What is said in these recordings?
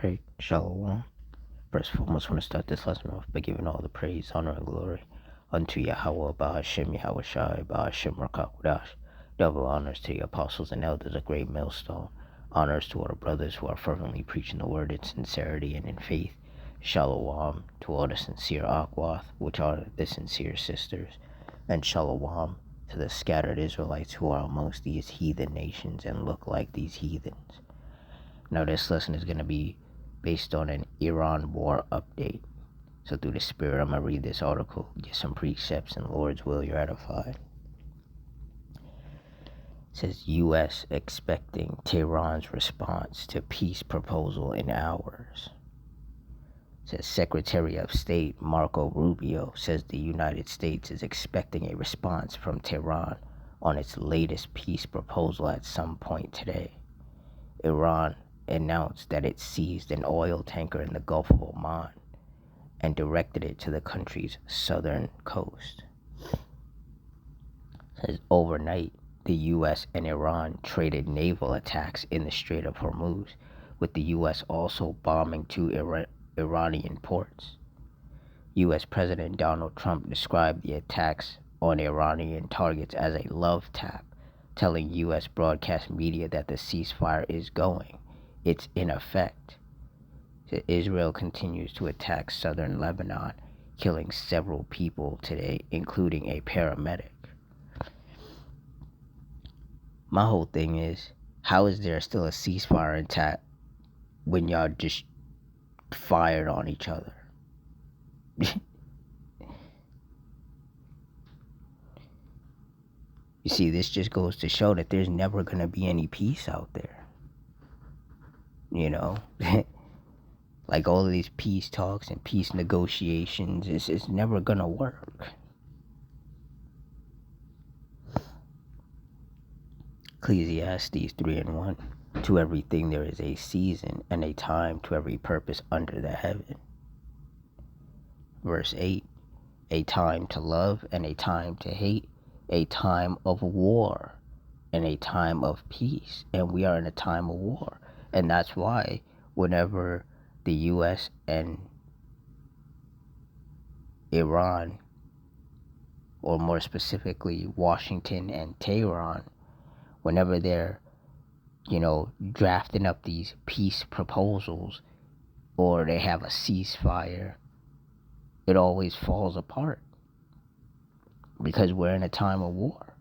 Right, Shalom. First of all, I want to start this lesson off by giving all the praise, honor, and glory unto Yahweh, Bahashem, Yahweh Shai, Bahashem, Rakakwadash. Double honors to the apostles and elders, a great millstone. Honors to all the brothers who are fervently preaching the word in sincerity and in faith. Shalom to all the sincere Akwath, which are the sincere sisters. And Shalom to the scattered Israelites who are amongst these heathen nations and look like these heathens. Now, this lesson is going to be based on an Iran war update. So through the Spirit, I'm going to read this article, get some precepts, and Lord's will, you're edified. It says, U.S. expecting Tehran's response to peace proposal in hours. It says, Secretary of State Marco Rubio says the United States is expecting a response from Tehran on its latest peace proposal at some point today. Iran announced that it seized an oil tanker in the Gulf of Oman and directed it to the country's southern coast. It says overnight, the U.S. and Iran traded naval attacks in the Strait of Hormuz, with the U.S. also bombing two Iranian ports. U.S. President Donald Trump described the attacks on Iranian targets as a love tap, telling U.S. broadcast media that the ceasefire is going. It's in effect. Israel continues to attack southern Lebanon, killing several people today, including a paramedic. My whole thing is, how is there still a ceasefire intact when y'all just fired on each other? You see, this just goes to show that there's never going to be any peace out there. You know? Like all of these peace talks and peace negotiations, it's never going to work. Ecclesiastes 3:1. To everything there is a season and a time to every purpose under the heaven. Verse 8. A time to love and a time to hate, a time of war and a time of peace. And we are in a time of war. And that's why whenever the U.S. and Iran, or more specifically Washington and Tehran, whenever they're, drafting up these peace proposals or they have a ceasefire, it always falls apart because we're in a time of war.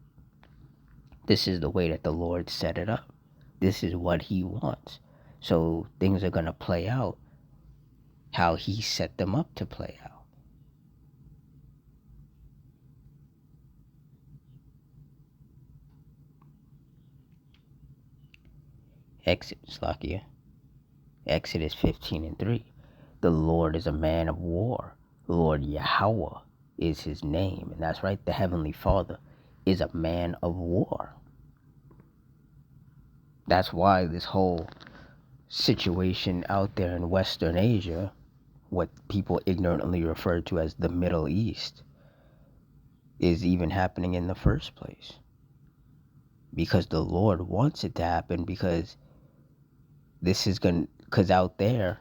This is the way that the Lord set it up. This is what He wants. So things are going to play out how He set them up to play out. Exodus 15:3. The Lord is a man of war. Lord Yahweh is His name. And that's right, the Heavenly Father is a man of war. That's why this whole situation out there in Western Asia, what people ignorantly refer to as the Middle East, is even happening in the first place. Because the Lord wants it to happen, because out there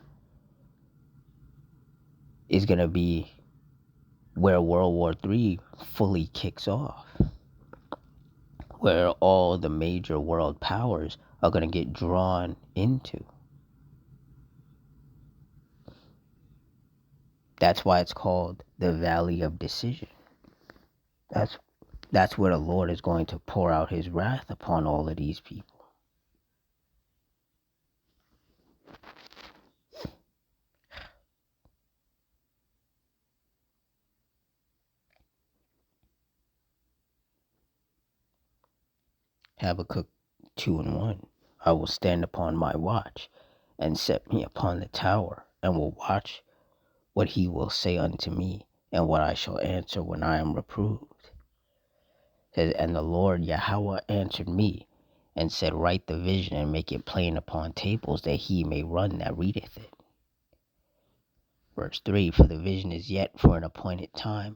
is going to be where World War III fully kicks off, where all the major world powers are going to get drawn into. That's why it's called the Valley of Decision. That's where the Lord is going to pour out His wrath upon all of these people. Habakkuk 2:1. I will stand upon my watch and set me upon the tower, and will watch what He will say unto me, and what I shall answer when I am reproved. And the Lord Yahweh answered me, and said, write the vision, and make it plain upon tables, that he may run that readeth it. Verse 3. For the vision is yet for an appointed time,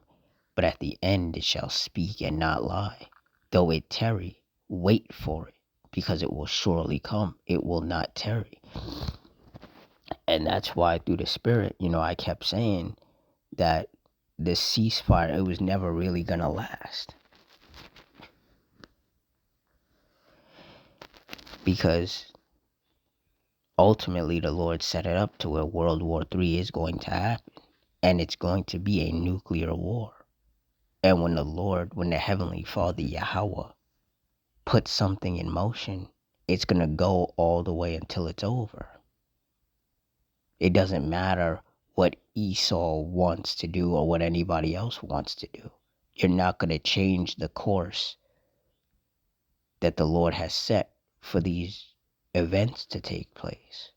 but at the end it shall speak and not lie. Though it tarry, wait for it, because it will surely come. It will not tarry. And that's why through the spirit, I kept saying that the ceasefire, it was never really going to last. Because ultimately the Lord set it up to where World War III is going to happen. And it's going to be a nuclear war. And when the Heavenly Father, Yahweh, puts something in motion, it's going to go all the way until it's over. It doesn't matter what Esau wants to do or what anybody else wants to do. You're not going to change the course that the Lord has set for these events to take place.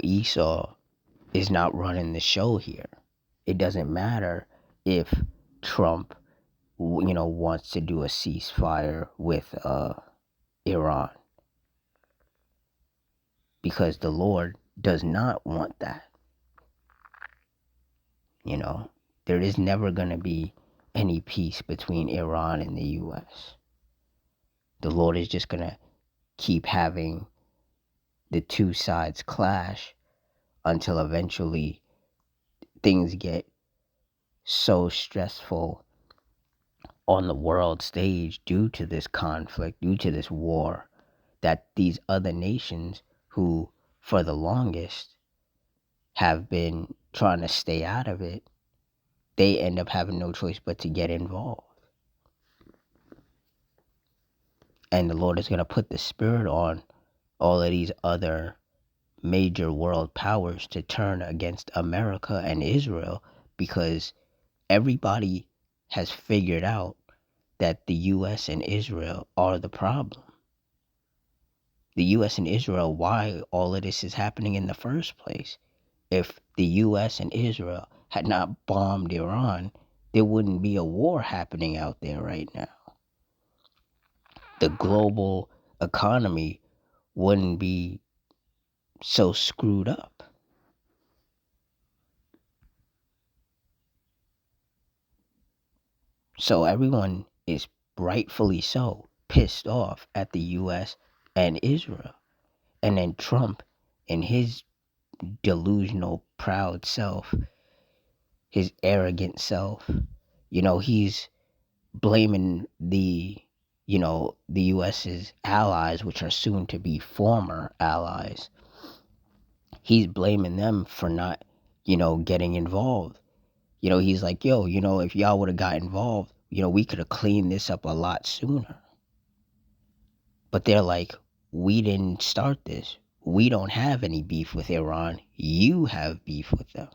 Esau is not running the show here. It doesn't matter if Trump, wants to do a ceasefire with Iran. Because the Lord does not want that. There is never going to be any peace between Iran and the U.S. The Lord is just going to keep having the two sides clash until eventually things get so stressful on the world stage due to this conflict, due to this war, that these other nations who, for the longest, have been trying to stay out of it, they end up having no choice but to get involved. And the Lord is going to put the spirit on all of these other major world powers to turn against America and Israel, because everybody has figured out that the U.S. and Israel are the problem. The U.S. and Israel, why all of this is happening in the first place. If the U.S. and Israel had not bombed Iran, there wouldn't be a war happening out there right now. The global economy wouldn't be so screwed up. So everyone is rightfully so pissed off at the U.S. and Israel. And then Trump, in his delusional, proud self, his arrogant self, he's blaming the U.S.'s allies, which are soon to be former allies. He's blaming them for not, getting involved. He's like, if y'all would have got involved, we could have cleaned this up a lot sooner. But they're like, we didn't start this. We don't have any beef with Iran. You have beef with them.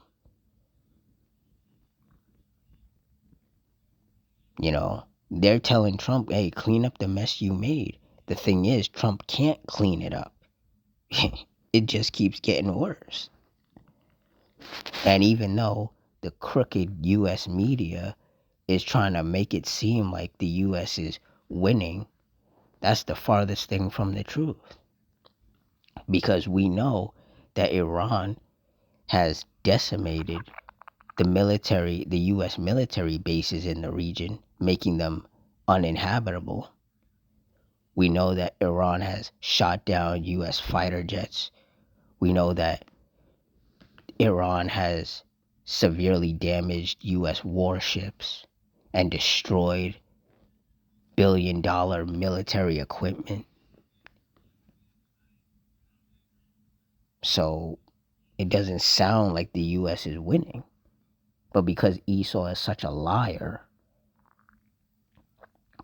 They're telling Trump, hey, clean up the mess you made. The thing is, Trump can't clean it up. It just keeps getting worse. And even though the crooked U.S. media is trying to make it seem like the U.S. is winning, that's the farthest thing from the truth. Because we know that Iran has decimated the U.S. military bases in the region, making them uninhabitable. We know that Iran has shot down U.S. fighter jets. We know that Iran has severely damaged U.S. warships and destroyed billion-dollar military equipment. So it doesn't sound like the U.S. is winning. But because Esau is such a liar,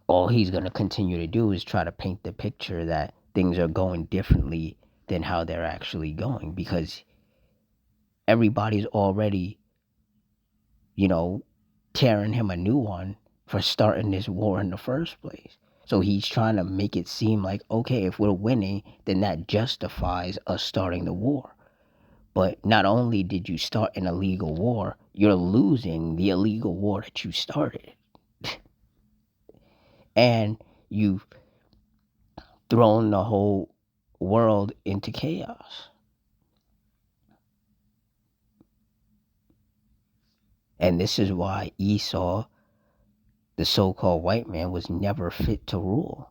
all he's going to continue to do is try to paint the picture that things are going differently than how they're actually going, because everybody's already, tearing him a new one for starting this war in the first place. So he's trying to make it seem like, okay, if we're winning, then that justifies us starting the war. But not only did you start an illegal war, you're losing the illegal war that you started. And you've thrown the whole world into chaos. And this is why Esau, the so-called white man, was never fit to rule.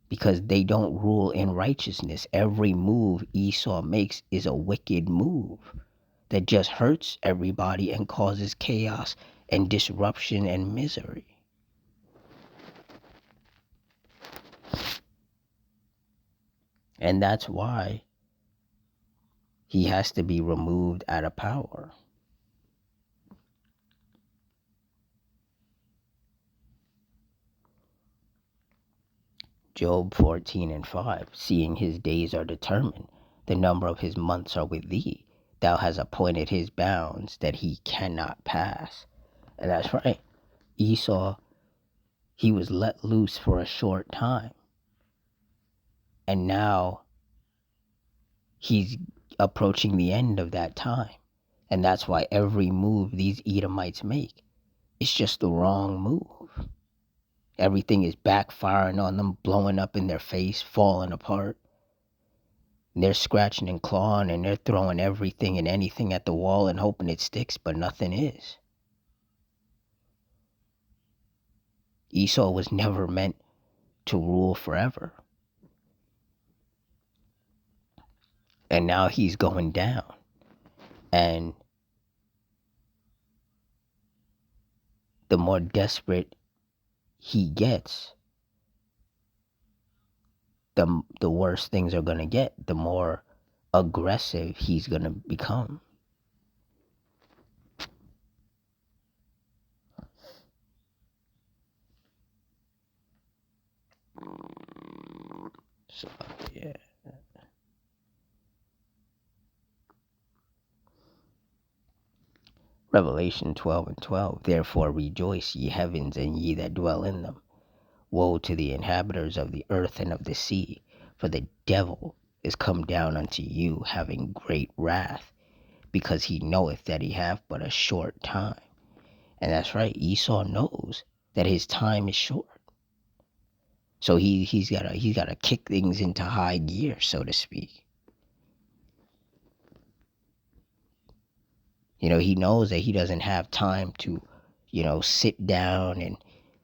because they don't rule in righteousness. Every move Esau makes is a wicked move that just hurts everybody and causes chaos and disruption and misery. And that's why he has to be removed out of power. Job 14:5, seeing his days are determined, the number of his months are with thee. Thou hast appointed his bounds that he cannot pass. And that's right. Esau, he was let loose for a short time. And now he's approaching the end of that time. And that's why every move these Edomites make is just the wrong move. Everything is backfiring on them, blowing up in their face, falling apart. And they're scratching and clawing and they're throwing everything and anything at the wall and hoping it sticks, but nothing is. Esau was never meant to rule forever. And now he's going down. And the more desperate he gets, the worse things are going to get, the more aggressive he's going to become. So, yeah. Revelation 12:12. Therefore rejoice, ye heavens, and ye that dwell in them. Woe to the inhabitants of the earth and of the sea, for the devil is come down unto you, having great wrath, because he knoweth that he hath but a short time. And that's right, Esau knows that his time is short. So he's gotta kick things into high gear, so to speak. He knows that he doesn't have time to, sit down and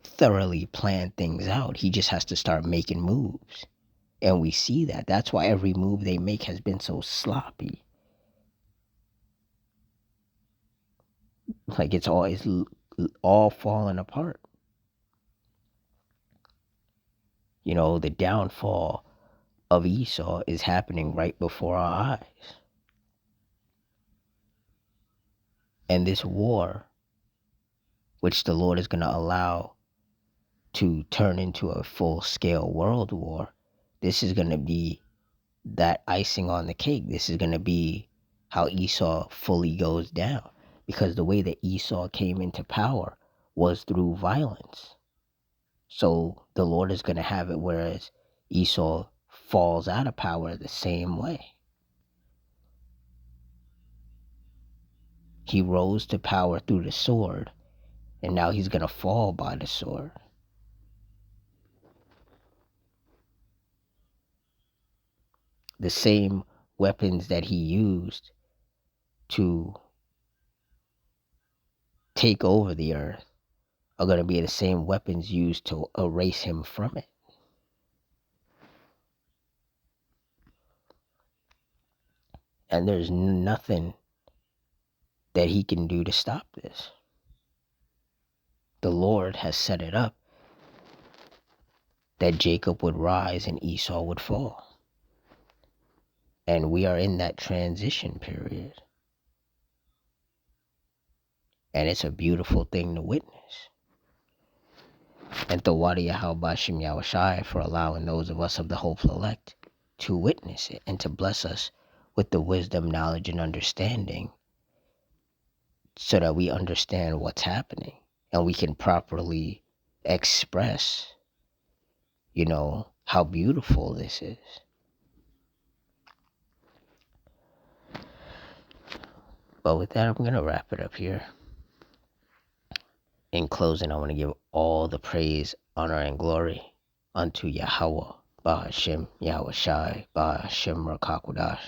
thoroughly plan things out. He just has to start making moves. And we see that. That's why every move they make has been so sloppy. Like it's all falling apart. The downfall of Esau is happening right before our eyes. And this war, which the Lord is going to allow to turn into a full-scale world war, this is going to be that icing on the cake. This is going to be how Esau fully goes down. Because the way that Esau came into power was through violence. So the Lord is going to have it whereas Esau falls out of power the same way. He rose to power through the sword, and now he's going to fall by the sword. The same weapons that he used to take over the earth are going to be the same weapons used to erase him from it. And there's nothing that he can do to stop this. The Lord has set it up that Jacob would rise and Esau would fall. And we are in that transition period. And it's a beautiful thing to witness. And Thawadi Yahweh Bashim Yahushai for allowing those of us of the hopeful elect to witness it and to bless us with the wisdom, knowledge, and understanding so that we understand what's happening and we can properly express, how beautiful this is. But with that, I'm going to wrap it up here. In closing, I want to give all the praise, honor, and glory unto Yahweh, Bahashem, Yahushai, Bahashem, Rakakwadash,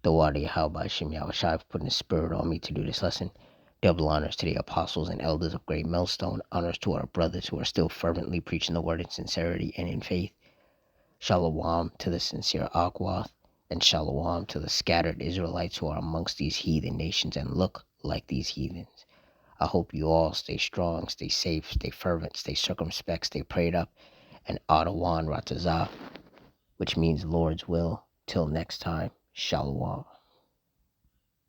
the Wadi Yahweh, Bahashem, Yahushai, for putting the spirit on me to do this lesson. Double honors to the apostles and elders of Great Millstone. Honors to our brothers who are still fervently preaching the word in sincerity and in faith. Shalom to the sincere Akwath, and shalom to the scattered Israelites who are amongst these heathen nations and look like these heathens. I hope you all stay strong, stay safe, stay fervent, stay circumspect, stay prayed up, and Adawan Ratazah, which means Lord's will. Till next time, shalom.